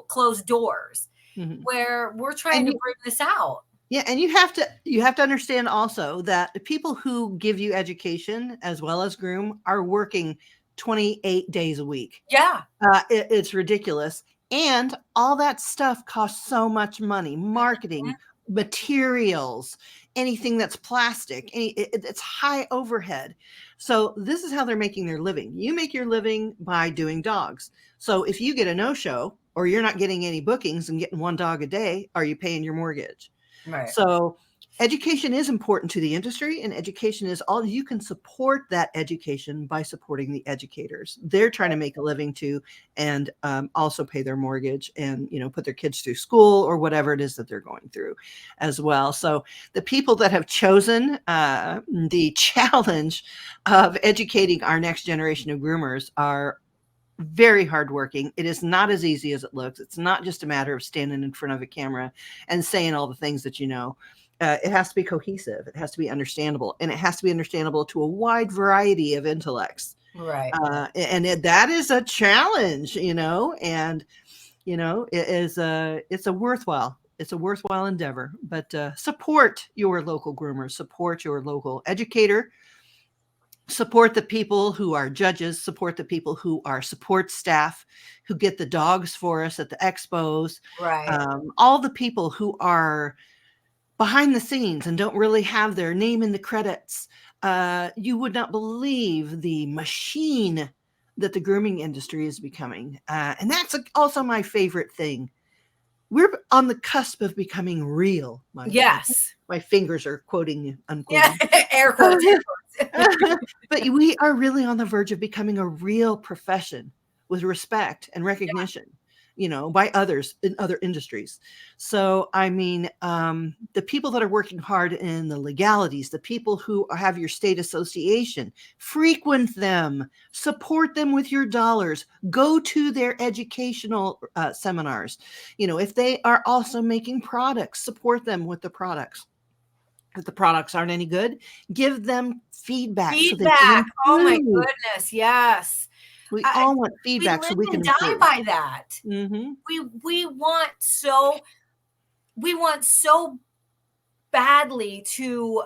closed doors, where we're trying to bring this out. Yeah. And you have to understand also that the people who give you education as well as groom are working 28 days a week. Yeah. It's ridiculous. And all that stuff costs so much money, marketing, materials, anything that's plastic, it's high overhead. So this is how they're making their living. You make your living by doing dogs. So if you get a no-show, or you're not getting any bookings and getting one dog a day, are you paying your mortgage? Right. So education is important to the industry, and education is all you can support that education by supporting the educators. They're trying to make a living too, and also pay their mortgage and, put their kids through school or whatever it is that they're going through as well. So the people that have chosen the challenge of educating our next generation of groomers are very hardworking. It is not as easy as it looks. It's not just a matter of standing in front of a camera and saying all the things that you know. It has to be cohesive. It has to be understandable, and it has to be understandable to a wide variety of intellects. Right. That is a challenge, and it's a worthwhile endeavor. But support your local groomer, support your local educator, support the people who are judges, support the people who are support staff, who get the dogs for us at the expos, Right. all the people who are behind the scenes and don't really have their name in the credits. You would not believe the machine that the grooming industry is becoming. And that's also my favorite thing. We're on the cusp of becoming real. Yes. My fingers are quoting, unquoting. Yeah. Air quotes. But we are really on the verge of becoming a real profession with respect and recognition, by others in other industries. So, the people that are working hard in the legalities, the people who have your state association, frequent them, support them with your dollars, go to their educational seminars. If they are also making products, support them with the products. If the products aren't any good, give them feedback. Feedback. Oh my goodness. Yes. We all want feedback so we can die by that. Mm-hmm. We want so badly to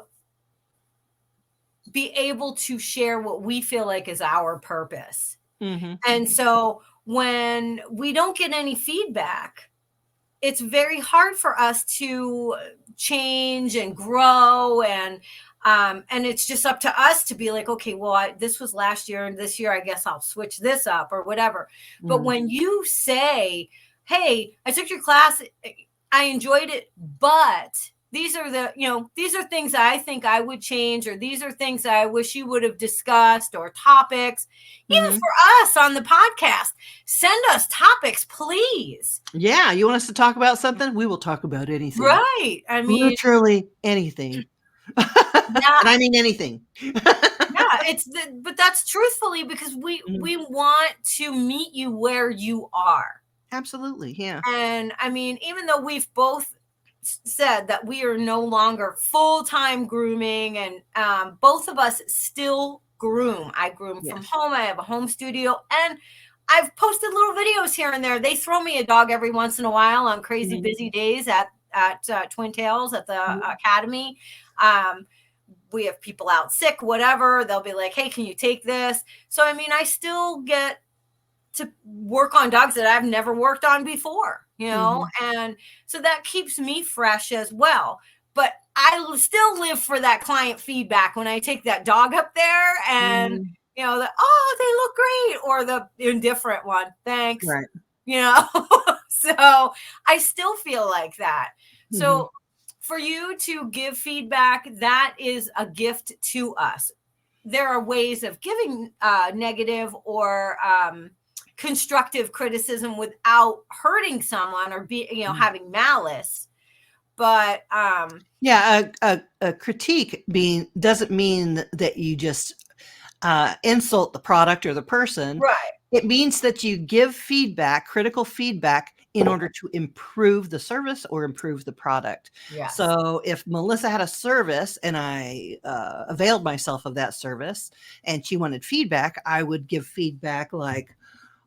be able to share what we feel like is our purpose. Mm-hmm. And so when we don't get any feedback, it's very hard for us to change and grow, and it's just up to us to be like, okay, well, this was last year, and this year I guess I'll switch this up or whatever. Mm-hmm. But when you say, hey, I took your class, I enjoyed it, but these are things I think I would change, or these are things I wish you would have discussed, or topics, mm-hmm. even for us on the podcast, send us topics, please. Yeah. You want us to talk about something? We will talk about anything. Right. Literally anything. Yeah. And I mean anything. Yeah, but that's truthfully because we want to meet you where you are. Absolutely. Yeah. And even though we've both said that we are no longer full-time grooming, and both of us still groom. I groom from home. I have a home studio, and I've posted little videos here and there. They throw me a dog every once in a while on crazy busy days at Twin Tails at the academy. We have people out sick, whatever. They'll be like, hey, can you take this? So, I still get to work on dogs that I've never worked on before, and so that keeps me fresh as well. But I still live for that client feedback when I take that dog up there and, they look great, or the indifferent one. Thanks. Right. So I still feel like that. Mm-hmm. So for you to give feedback, that is a gift to us. There are ways of giving negative or constructive criticism without hurting someone or having malice. But a critique doesn't mean that you just insult the product or the person. Right. It means that you give feedback, critical feedback, in order to improve the service or improve the product. Yes. So if Melissa had a service and I availed myself of that service and she wanted feedback, I would give feedback like,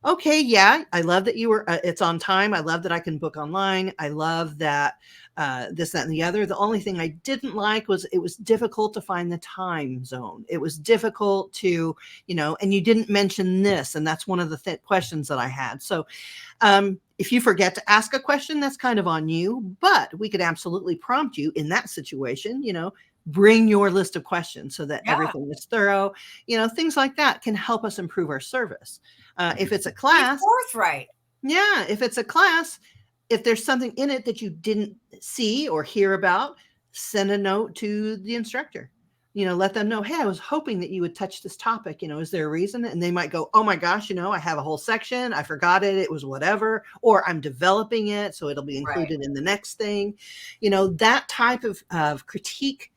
okay, yeah, I love that you were, it's on time. I love that I can book online. I love that this, that, and the other. The only thing I didn't like was it was difficult to find the time zone. It was difficult to, and you didn't mention this. And that's one of the questions that I had. So if you forget to ask a question, that's kind of on you, but we could absolutely prompt you in that situation, bring your list of questions so that everything is thorough, things like that can help us improve our service. If it's a class, forthright. Yeah. If it's a class, if there's something in it that you didn't see or hear about, send a note to the instructor. Let them know, hey, I was hoping that you would touch this topic. Is there a reason? And they might go, oh my gosh, I have a whole section. I forgot it. It was whatever, or I'm developing it, so it'll be included in the next thing. That type of critique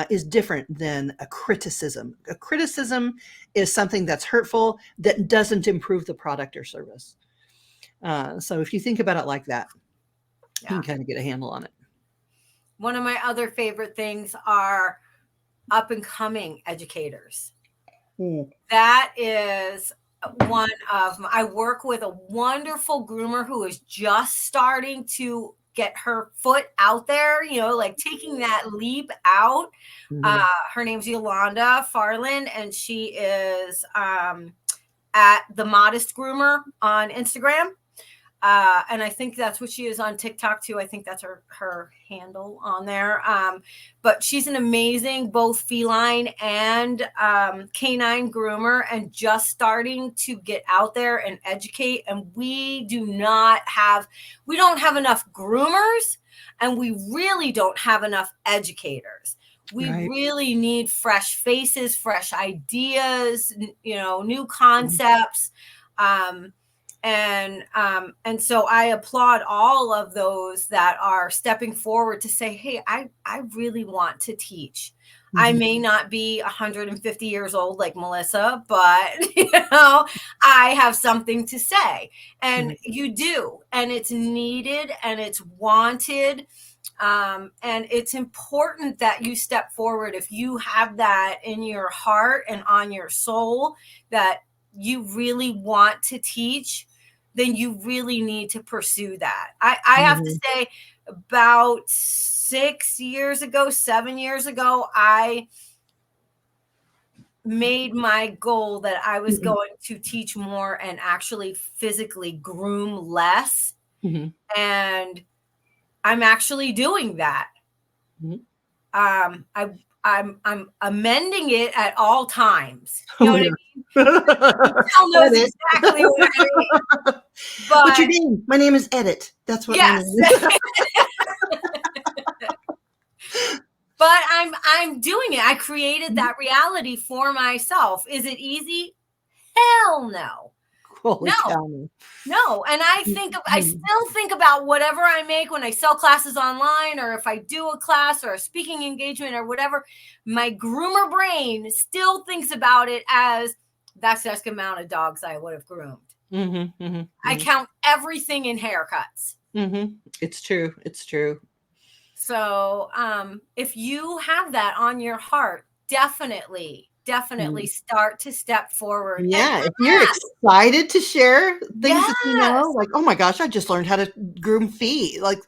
is different than a criticism. A criticism is something that's hurtful, that doesn't improve the product or service. So if you think about it like that, you can kind of get a handle on it. One of my other favorite things are up and coming educators. That is one of I work with a wonderful groomer who is just starting to get her foot out there, like taking that leap out. Her name's Yolanda Farland, and she is at The Modest Groomer on Instagram. And I think that's what she is on TikTok too. I think that's her handle on there. But she's an amazing both feline and canine groomer, and just starting to get out there and educate. And we don't have enough groomers, and we really don't have enough educators. We really need fresh faces, fresh ideas, new concepts. And so I applaud all of those that are stepping forward to say, hey, I really want to teach. I may not be 150 years old like Melissa, but I have something to say. And you do, and it's needed and it's wanted. And it's important that you step forward. If you have that in your heart and on your soul that you really want to teach, then you really need to pursue that. I have to say, about 7 years ago, I made my goal that I was going to teach more and actually physically groom less. And I'm actually doing that. I'm amending it at all times. You know what I mean? Michelle knows exactly what I mean. But, what's your name? My name is Edit. That's what my name is. But I'm doing it. I created that reality for myself. Is it easy? Hell no. No. And I still think about whatever I make when I sell classes online, or if I do a class or a speaking engagement or whatever, my groomer brain still thinks about it as that's just the amount of dogs I would have groomed. I count everything in haircuts. It's true. It's true. So if you have that on your heart, definitely start to step forward. Yeah, if you're excited to share things that like, oh my gosh, I just learned how to groom feet. Like,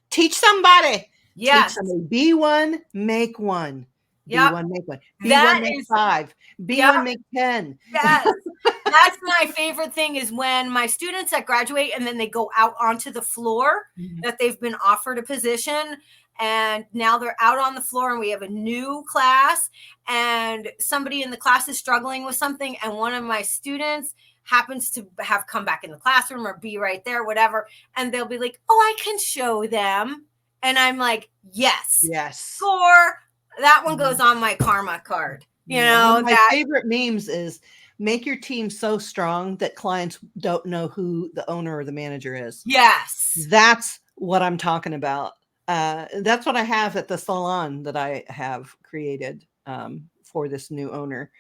teach somebody. Teach somebody. Be one, make one. Be one, make one. Be one, make 5. Be one, make 10. Yes. That's my favorite thing, is when my students that graduate and then they go out onto the floor, that they've been offered a position, and now they're out on the floor and we have a new class, and somebody in the class is struggling with something, and one of my students happens to have come back in the classroom or be right there, whatever, and they'll be like, oh, I can show them. And I'm like, yes. Score. That one goes on my karma card. One of my favorite memes is, make your team so strong that clients don't know who the owner or the manager is. Yes. That's what I'm talking about. That's what I have at the salon that I have created for this new owner.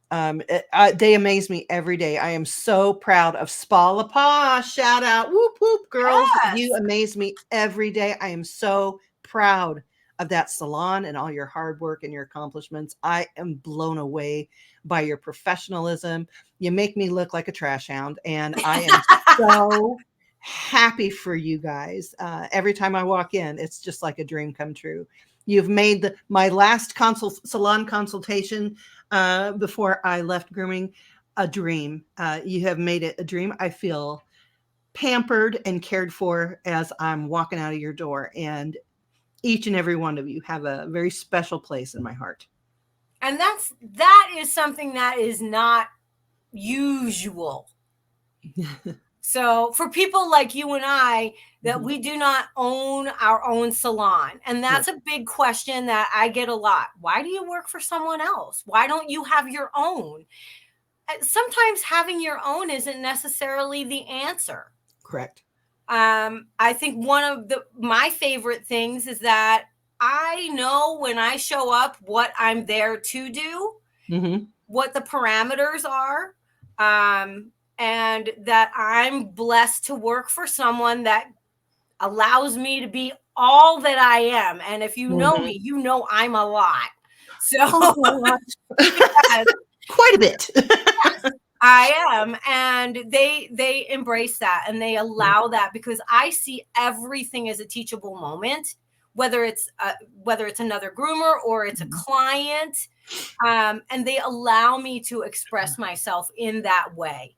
They amaze me every day. I am so proud of Spa La Pa. Shout out. Whoop, whoop, girls. You amaze me every day. I am so proud of that salon and all your hard work and your accomplishments. I am blown away by your professionalism. You make me look like a trash hound, and I am so happy for you guys. Every time I walk in, it's just like a dream come true. You've made my last salon consultation before I left grooming a dream. You have made it a dream. I feel pampered and cared for as I'm walking out of your door, and each and every one of you have a very special place in my heart. And that is something that is not usual. So for people like you and I, that we do not own our own salon. And that's a big question that I get a lot. Why do you work for someone else? Why don't you have your own? Sometimes having your own isn't necessarily the answer. Correct. I think one of my favorite things is that I know when I show up what I'm there to do, what the parameters are, and that I'm blessed to work for someone that allows me to be all that I am. And if you know me, you know I'm a lot. So yes, quite a bit. yes, I am. And they embrace that and they allow that, because I see everything as a teachable moment, whether it's another groomer or it's a client. And they allow me to express myself in that way.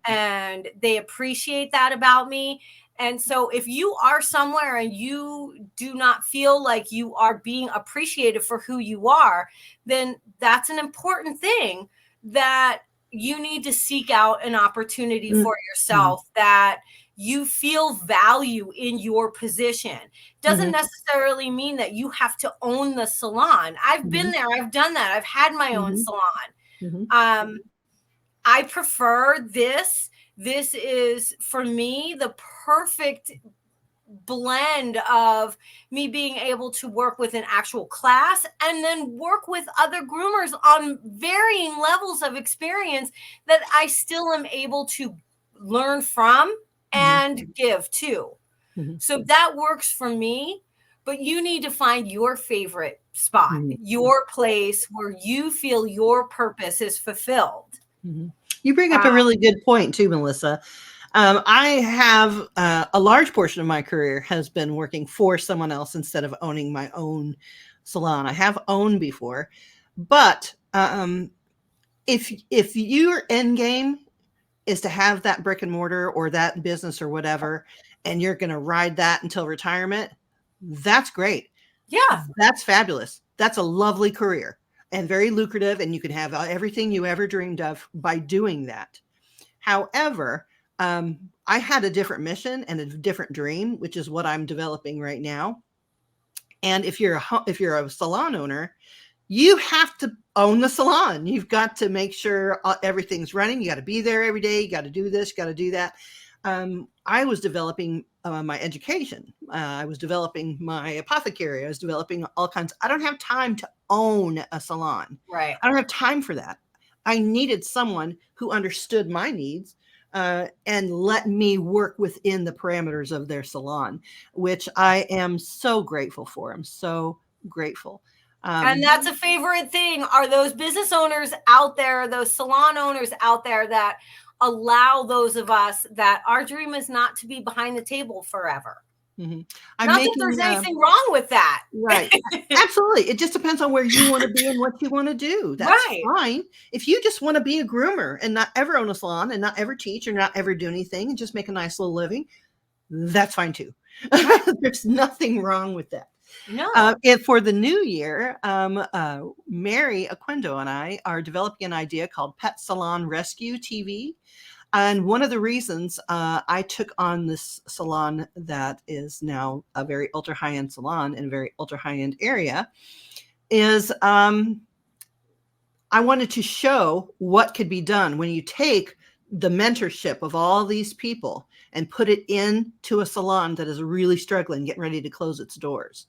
And they appreciate that about me. And so if you are somewhere and you do not feel like you are being appreciated for who you are, then that's an important thing, that you need to seek out an opportunity for yourself, that you feel value in your position. Doesn't necessarily mean that you have to own the salon. I've been there. I've done that. I've had my own salon. I prefer this. This is, for me, the perfect blend of me being able to work with an actual class and then work with other groomers on varying levels of experience that I still am able to learn from and give to. So that works for me. But you need to find your favorite spot, your place where you feel your purpose is fulfilled. You bring up a really good point too, Melissa. I have a large portion of my career has been working for someone else instead of owning my own salon. I have owned before, but if your end game is to have that brick and mortar or that business or whatever, and you're going to ride that until retirement, that's great. Yeah, that's fabulous. That's a lovely career and very lucrative, and you can have everything you ever dreamed of by doing that. However, I had a different mission and a different dream, which is what I'm developing right now. And if you're a salon owner, you have to own the salon. You've got to make sure everything's running. You got to be there every day. You got to do this, you got to do that. I was developing my education. I was developing my apothecary. I was developing all kinds. I don't have time to own a salon. Right. I don't have time for that. I needed someone who understood my needs and let me work within the parameters of their salon, which I am so grateful for. I'm so grateful. And that's a favorite thing, are those business owners out there, those salon owners out there that allow those of us that our dream is not to be behind the table forever. Not that there's anything wrong with that. Right. Absolutely. It just depends on where you want to be and what you want to do. That's fine. If you just want to be a groomer and not ever own a salon and not ever teach or not ever do anything and just make a nice little living, that's fine too. There's nothing wrong with that. No. And for the new year, Mary Aquendo and I are developing an idea called Pet Salon Rescue TV. And one of the reasons I took on this salon that is now a very ultra high-end salon in a very ultra high-end area is I wanted to show what could be done when you take the mentorship of all these people and put it into a salon that is really struggling, getting ready to close its doors,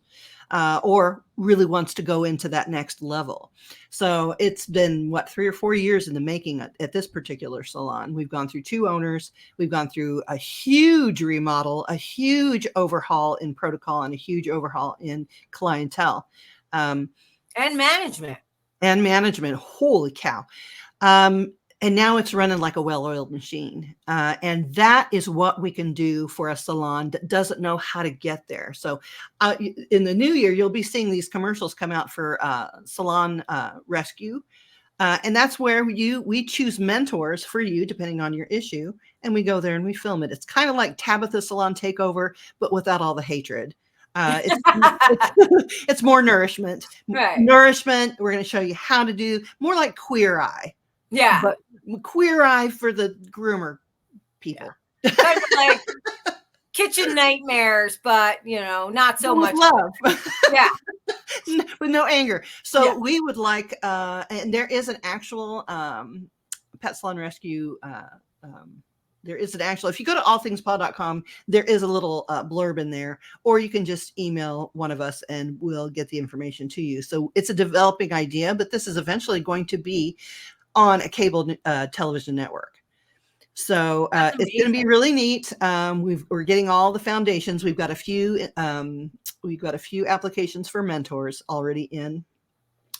or really wants to go into that next level. So it's been 3 or 4 years in the making at this particular salon. We've gone through 2 owners. We've gone through a huge remodel, a huge overhaul in protocol, and a huge overhaul in clientele. And management. Holy cow. And now it's running like a well-oiled machine. And that is what we can do for a salon that doesn't know how to get there. So in the new year, you'll be seeing these commercials come out for salon rescue. And that's where we choose mentors for you, depending on your issue. And we go there and we film it. It's kind of like Tabitha Salon Takeover, but without all the hatred. It's more nourishment. Right. Nourishment. We're going to show you how to do more like Queer Eye. Yeah. But Queer Eye for the groomer people. Kind of like kitchen nightmares, but not so With much love. Yeah. With no anger. So Yeah. we would like, and there is an actual pet salon rescue. There is an actual, if you go to allthingspaw.com, there is a little blurb in there, or you can just email one of us and we'll get the information to you. So it's a developing idea, but this is eventually going to be on a cable television network. So it's going to be really neat. We're getting all the foundations. We've got a few applications for mentors already in,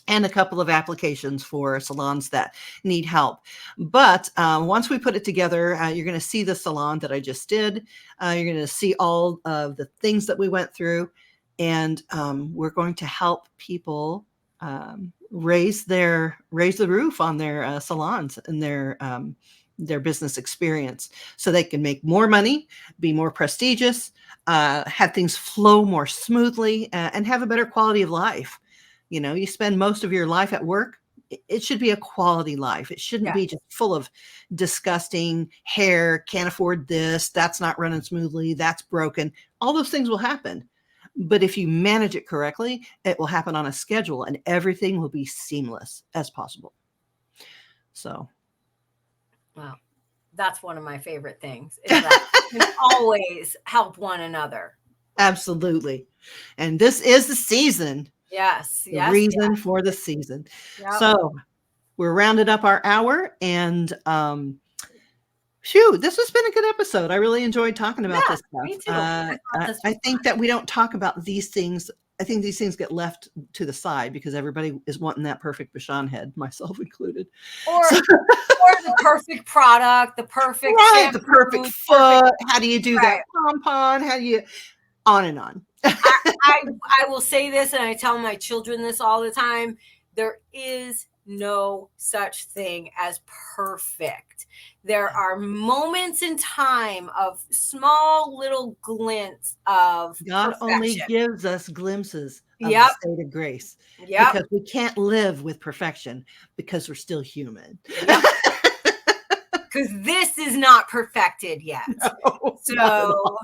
and a couple of applications for salons that need help. But once we put it together, you're going to see the salon that I just did. You're going to see all of the things that we went through, and we're going to help people raise the roof on their salons and their business experience, so they can make more money, be more prestigious, have things flow more smoothly, and have a better quality of life. You spend most of your life at work. It should be a quality life. It shouldn't be just full of disgusting hair, can't afford this, that's not running smoothly, that's broken. All those things will happen. But if you manage it correctly, it will happen on a schedule and everything will be seamless as possible. So. Well, that's one of my favorite things, is that we can always help one another. Absolutely. And this is the season. Yes. The reason for the season. Yep. So we're rounded up our hour, and this has been a good episode. I really enjoyed talking about this stuff. Me too. I think that we don't talk about these things. I think these things get left to the side because everybody is wanting that perfect Bashan head, myself included. Or the perfect product, the perfect shampoo, the perfect foot. How do you do that pompon? How do you, on and on. I will say this, and I tell my children this all the time. There is no such thing as perfect. There are moments in time of small little glints of God perfection. Only gives us glimpses of the state of grace. Because we can't live with perfection because we're still human. Because this is not perfected yet. No, so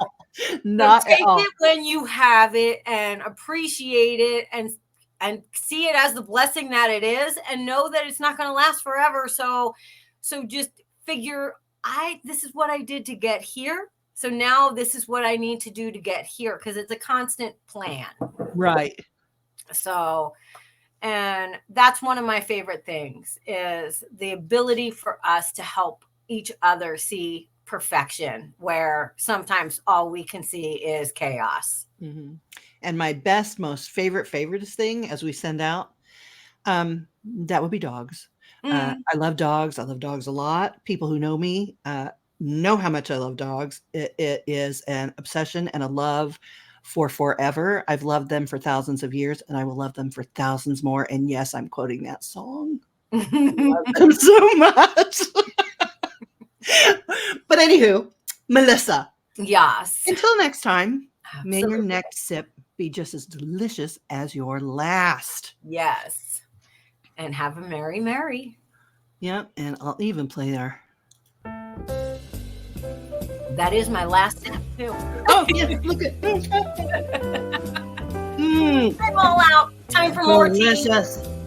not take at all. it when you have it and appreciate it and see it as the blessing that it is, and know that it's not going to last forever. So just figure, this is what I did to get here. So now this is what I need to do to get here, because it's a constant plan. Right. So, and that's one of my favorite things, is the ability for us to help each other see perfection, where sometimes all we can see is chaos. Mm-hmm. And my best, most favoriteest thing as we send out, that would be dogs. I love dogs. I love dogs a lot. People who know me know how much I love dogs. It is an obsession and a love for forever. I've loved them for thousands of years, and I will love them for thousands more. And yes, I'm quoting that song. I love them so much. But anywho, Melissa. Yes. Until next time, Absolutely. May your next sip be just as delicious as your last. Yes. And have a merry, merry. Yep. And I'll even play our. That is my last sip too. Oh, yeah. Look at I'm all out. Time for more tea.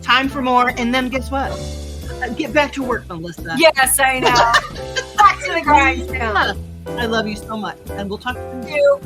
Time for more. And then guess what? Get back to work, Melissa. Yes, I know. Back to the grindstone. I love you so much. And we'll talk to you.